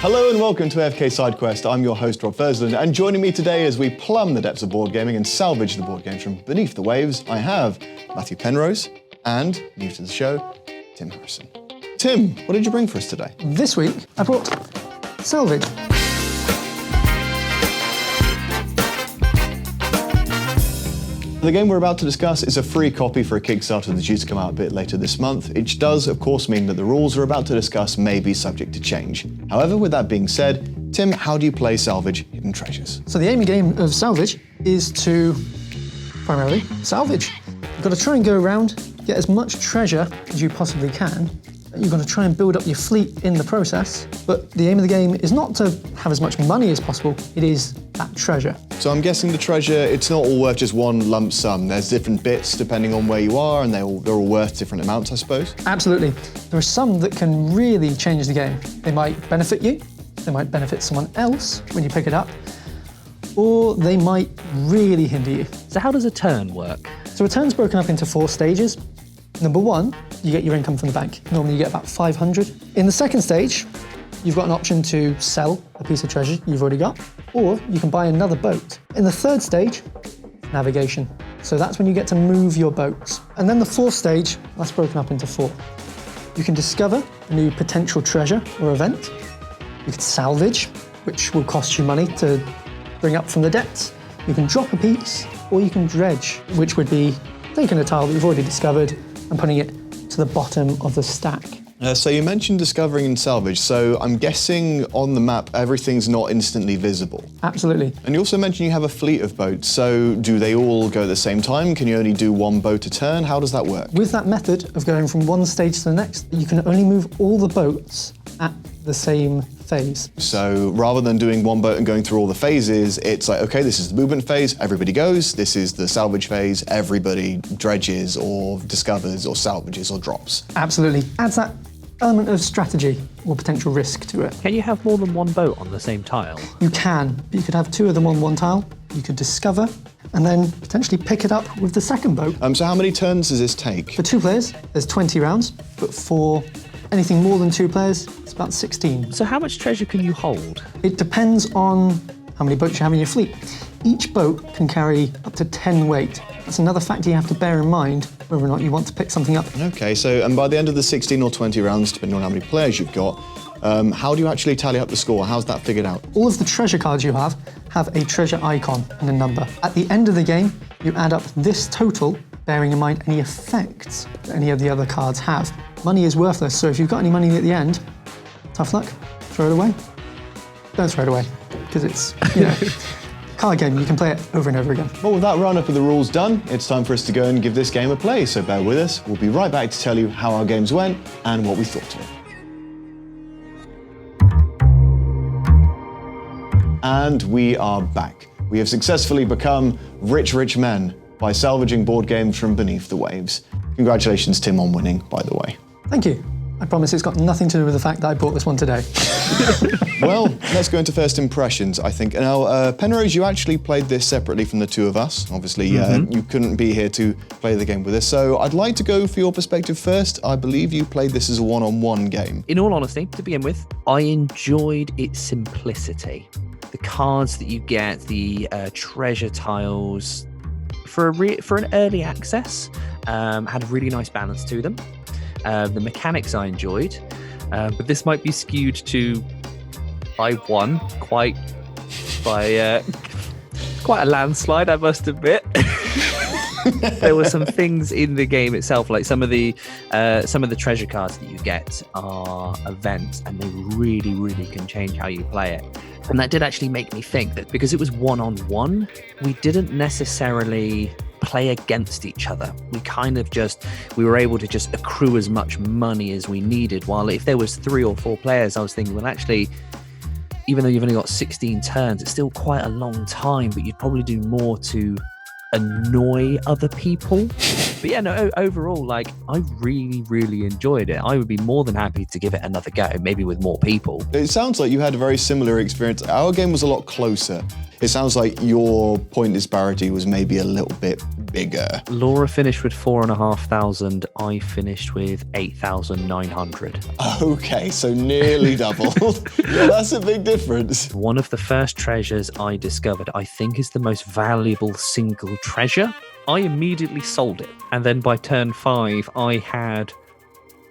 Hello and welcome to AFK Sidequest. I'm your host, Rob Fursland, and joining me today as we plumb the depths of board gaming and salvage the board games from beneath the waves, I have Matthew Penrose and, new to the show, Tim Harrison. Tim, what did you bring for us today? This week, I brought Salvage. The game we're about to discuss is a free copy for a Kickstarter that's due to come out a bit later this month, which does, of course, mean that the rules we're about to discuss may be subject to change. However, with that being said, Tim, how do you play Salvage Hidden Treasures? So the aim of the game of Salvage is to, primarily, salvage. You've got to try and go around, get as much treasure as you possibly can. You've got to try and build up your fleet in the process, but the aim of the game is not to have as much money as possible, it is that treasure. So I'm guessing the treasure, it's not all worth just one lump sum. There's different bits depending on where you are, and they're all worth different amounts, I suppose? Absolutely. There are some that can really change the game. They might benefit you, they might benefit someone else when you pick it up, or they might really hinder you. So how does a turn work? So a turn's broken up into 4 stages. Number 1, you get your income from the bank. Normally you get about 500. In the second stage, you've got an option to sell a piece of treasure you've already got, or you can buy another boat. In the third stage, navigation. So that's when you get to move your boats. And then the fourth stage, that's broken up into 4. You can discover a new potential treasure or event. You can salvage, which will cost you money to bring up from the depths. You can drop a piece, or you can dredge, which would be taking a tile that you've already discovered and putting it to the bottom of the stack. So you mentioned discovering and salvage, so I'm guessing on the map everything's not instantly visible. Absolutely. And you also mentioned you have a fleet of boats, so do they all go at the same time? Can you only do one boat a turn? How does that work? With that method of going from one stage to the next, you can only move all the boats at the same phase. So rather than doing one boat and going through all the phases, it's like, okay, this is the movement phase, everybody goes. This is the salvage phase, everybody dredges or discovers or salvages or drops. Absolutely. Adds that element of strategy or potential risk to it. Can you have more than one boat on the same tile? You can. You could have 2 of them on one tile. You could discover and then potentially pick it up with the second boat. So how many turns does this take? For 2 players, there's 20 rounds, but for anything more than 2 players, it's about 16. So how much treasure can you hold? It depends on how many boats you have in your fleet. Each boat can carry up to 10 weight. That's another factor you have to bear in mind whether or not you want to pick something up. Okay, so and by the end of the 16 or 20 rounds, depending on how many players you've got, how do you actually tally up the score? How's that figured out? All of the treasure cards you have a treasure icon and a number. At the end of the game, you add up this total, bearing in mind any effects that any of the other cards have. Money is worthless, so if you've got any money at the end, tough luck, throw it away. Don't throw it away, because it's, card game, you can play it over and over again. Well, with that roundup of the rules done, it's time for us to go and give this game a play, so bear with us. We'll be right back to tell you how our games went and what we thought of it. And we are back. We have successfully become rich, rich men by salvaging board games from beneath the waves. Congratulations, Tim, on winning, by the way. Thank you. I promise it's got nothing to do with the fact that I bought this one today. Well, let's go into first impressions, I think. Now, Penrose, you actually played this separately from the 2 of us. Obviously, you couldn't be here to play the game with us. So I'd like to go for your perspective first. I believe you played this as a one-on-one game. In all honesty, to begin with, I enjoyed its simplicity. The cards that you get, the treasure tiles, for an early access, had a really nice balance to them. The mechanics I enjoyed, but this might be skewed to I won quite by quite a landslide, I must admit. There were some things in the game itself, like some of the treasure cards that you get are events, and they really, really can change how you play it. And that did actually make me think that because it was one-on-one, we didn't necessarily play against each other. We were able to just accrue as much money as we needed. While if there was 3 or 4 players, I was thinking, well, actually, even though you've only got 16 turns, it's still quite a long time, but you'd probably do more to annoy other people But yeah, no, overall, like, I really, really enjoyed it. I would be more than happy to give it another go, maybe with more people. It sounds like you had a very similar experience. Our game was a lot closer. It sounds like your point disparity was maybe a little bit bigger. Laura finished with 4,500. I finished with 8,900. Okay, so nearly double. Yeah, that's a big difference. One of the first treasures I discovered, I think, is the most valuable single treasure. I immediately sold it. And then by turn 5, I had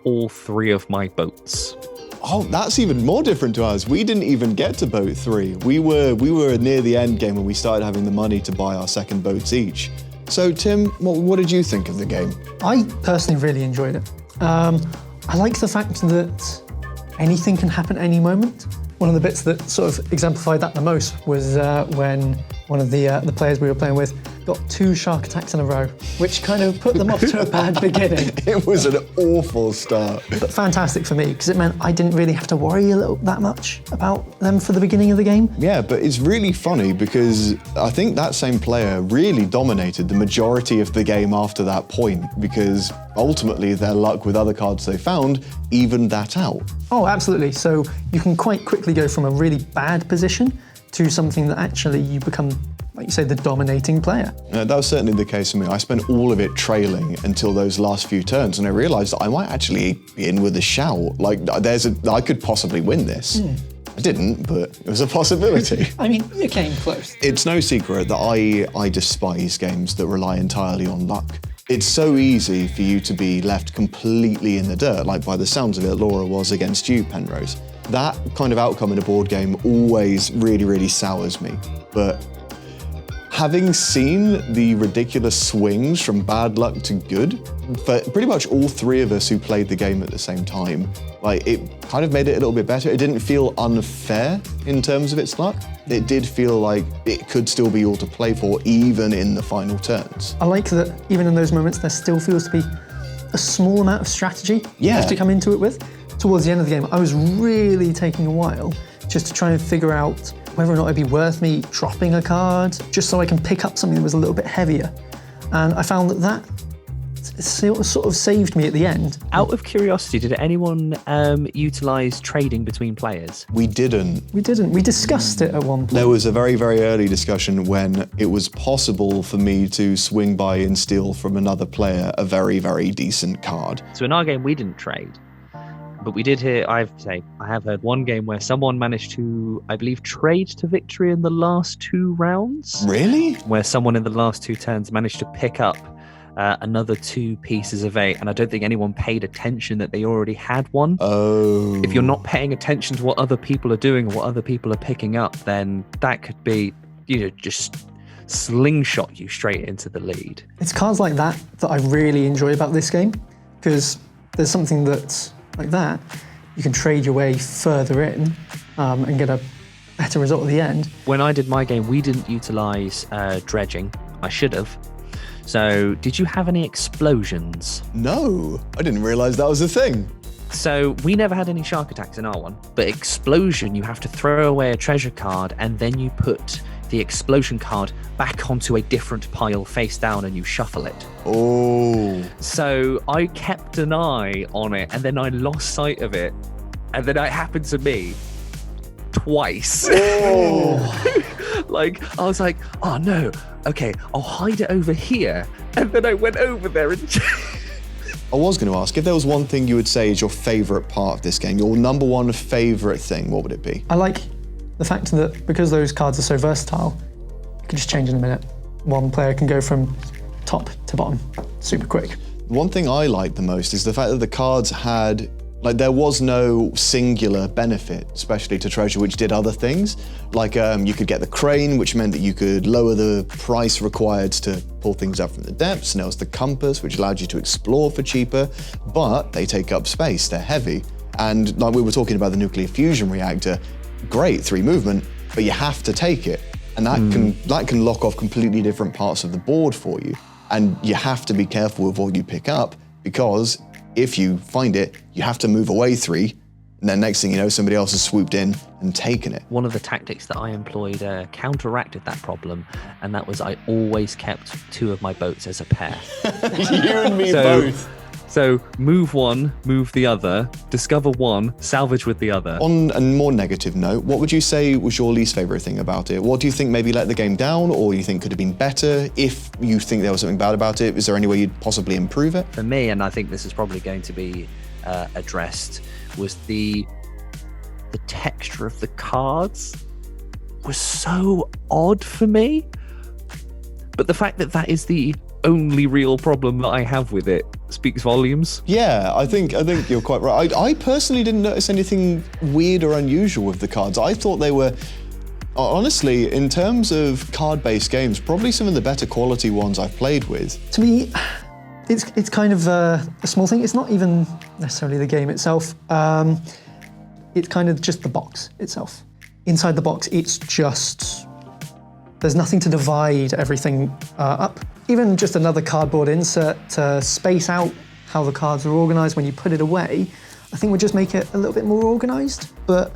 all 3 of my boats. Oh, that's even more different to us. We didn't even get to boat 3. We were near the end game when we started having the money to buy our second boats each. So Tim, what did you think of the game? I personally really enjoyed it. I like the fact that anything can happen at any moment. One of the bits that sort of exemplified that the most was when one of the players we were playing with got 2 shark attacks in a row, which kind of put them off to a bad beginning. It was an awful start. But fantastic for me, because it meant I didn't really have to worry that much about them for the beginning of the game. Yeah, but it's really funny because I think that same player really dominated the majority of the game after that point, because ultimately their luck with other cards they found evened that out. Oh, absolutely. So you can quite quickly go from a really bad position to something that actually you become, like you say, the dominating player. That was certainly the case for me. I spent all of it trailing until those last few turns, and I realised that I might actually be in with a shout. Like, I could possibly win this. I didn't, but it was a possibility. I mean, you came close. It's no secret that I despise games that rely entirely on luck. It's so easy for you to be left completely in the dirt, like by the sounds of it, Laura was against you, Penrose. That kind of outcome in a board game always really, really sours me. But having seen the ridiculous swings from bad luck to good, for pretty much all 3 of us who played the game at the same time, like, it kind of made it a little bit better. It didn't feel unfair in terms of its luck. It did feel like it could still be all to play for, even in the final turns. I like that even in those moments, there still feels to be a small amount of strategy you have to come into it with. Towards the end of the game, I was really taking a while just to try and figure out whether or not it'd be worth me dropping a card, just so I can pick up something that was a little bit heavier. And I found that sort of saved me at the end. Out of curiosity, did anyone utilise trading between players? We didn't. We didn't. We discussed it at one point. There was a very, very early discussion when it was possible for me to swing by and steal from another player a very, very decent card. So in our game, we didn't trade. But we did hear, I have heard one game where someone managed to, I believe, trade to victory in the last 2 rounds. Really? Where someone in the last 2 turns managed to pick up another 2 pieces of 8, and I don't think anyone paid attention that they already had one. Oh. If you're not paying attention to what other people are doing or what other people are picking up, then that could be, just slingshot you straight into the lead. It's cards like that I really enjoy about this game, because there's something that's like that, you can trade your way further in and get a better result at the end. When I did my game, we didn't utilise dredging. I should have. So, did you have any explosions? No, I didn't realise that was a thing. So, we never had any shark attacks in our one. But explosion, you have to throw away a treasure card and then you put the explosion card back onto a different pile face down and you shuffle it. Oh. So I kept an eye on it and then I lost sight of it. And then it happened to me twice. Oh. Like, I was like, oh no, okay, I'll hide it over here. And then I went over there and... I was going to ask, if there was one thing you would say is your favourite part of this game, your number 1 favourite thing, what would it be? I like the fact that because those cards are so versatile, you can just change in a minute. One player can go from top to bottom super quick. One thing I liked the most is the fact that the cards had, like, there was no singular benefit, especially to treasure, which did other things. Like, you could get the crane, which meant that you could lower the price required to pull things up from the depths, and there was the compass, which allowed you to explore for cheaper, but they take up space, they're heavy. And like we were talking about the nuclear fusion reactor, great, 3 movement, but you have to take it. And that can lock off completely different parts of the board for you. And you have to be careful with what you pick up, because if you find it, you have to move away 3, And then next thing you know, somebody else has swooped in and taken it. One of the tactics that I employed counteracted that problem, and that was I always kept 2 of my boats as a pair. You and me both. So move one, move the other, discover one, salvage with the other. On a more negative note, what would you say was your least favorite thing about it? What do you think maybe let the game down, or you think could have been better? If you think there was something bad about it, is there any way you'd possibly improve it? For me, and I think this is probably going to be addressed, was the texture of the cards was so odd for me. But the fact that that is the only real problem that I have with it speaks volumes. Yeah, I think you're quite right. I personally didn't notice anything weird or unusual with the cards. I thought they were, honestly, in terms of card-based games, probably some of the better quality ones I've played with. To me, it's kind of a small thing. It's not even necessarily the game itself. It's kind of just the box itself. Inside the box, it's just, there's nothing to divide everything up. Even just another cardboard insert to space out how the cards are organised when you put it away, I think would just make it a little bit more organised. But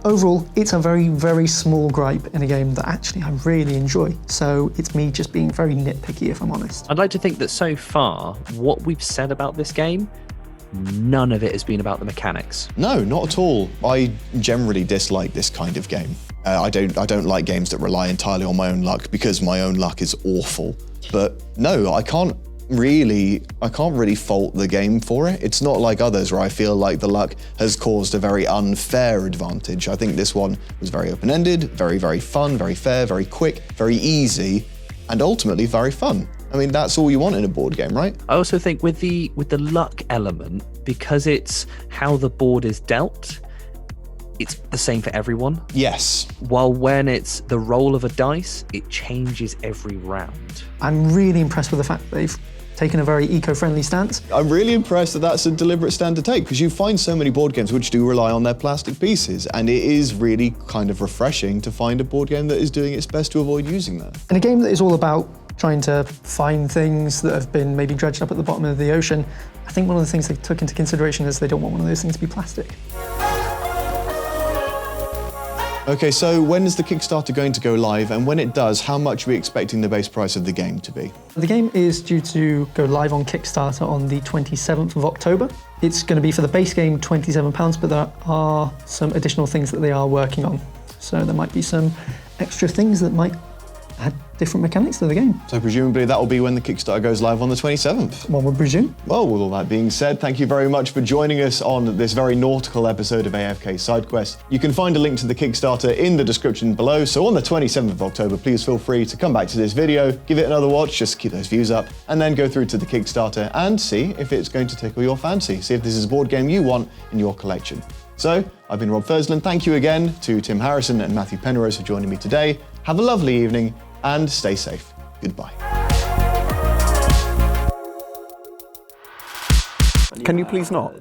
overall, it's a very, very small gripe in a game that actually I really enjoy. So it's me just being very nitpicky, if I'm honest. I'd like to think that so far, what we've said about this game, none of it has been about the mechanics. No, not at all. I generally dislike this kind of game. I don't like games that rely entirely on my own luck, because my own luck is awful. But no, I can't really fault the game for it. It's not like others where I feel like the luck has caused a very unfair advantage. I think this one was very open-ended, very, very fun, very fair, very quick, very easy, and ultimately very fun. I mean, that's all you want in a board game, right? I also think with the luck element, because it's how the board is dealt, it's the same for everyone. Yes. While when it's the roll of a dice, it changes every round. I'm really impressed with the fact that they've taken a very eco-friendly stance. I'm really impressed that that's a deliberate stand to take, because you find so many board games which do rely on their plastic pieces, and it is really kind of refreshing to find a board game that is doing its best to avoid using that. In a game that is all about trying to find things that have been maybe dredged up at the bottom of the ocean, I think one of the things they took into consideration is they don't want one of those things to be plastic. Okay, so when is the Kickstarter going to go live, and when it does, how much are we expecting the base price of the game to be? The game is due to go live on Kickstarter on the 27th of October. It's going to be for the base game £27, but there are some additional things that they are working on. So there might be some extra things that might add different mechanics to the game. So presumably that will be when the Kickstarter goes live on the 27th. One would presume. Well, with all that being said, thank you very much for joining us on this very nautical episode of AFK Sidequest. You can find a link to the Kickstarter in the description below, so on the 27th of October, please feel free to come back to this video, give it another watch, just to keep those views up, and then go through to the Kickstarter and see if it's going to tickle your fancy, see if this is a board game you want in your collection. So, I've been Rob Fursland. Thank you again to Tim Harrison and Matthew Penrose for joining me today. Have a lovely evening, and stay safe. Goodbye. Can you please not?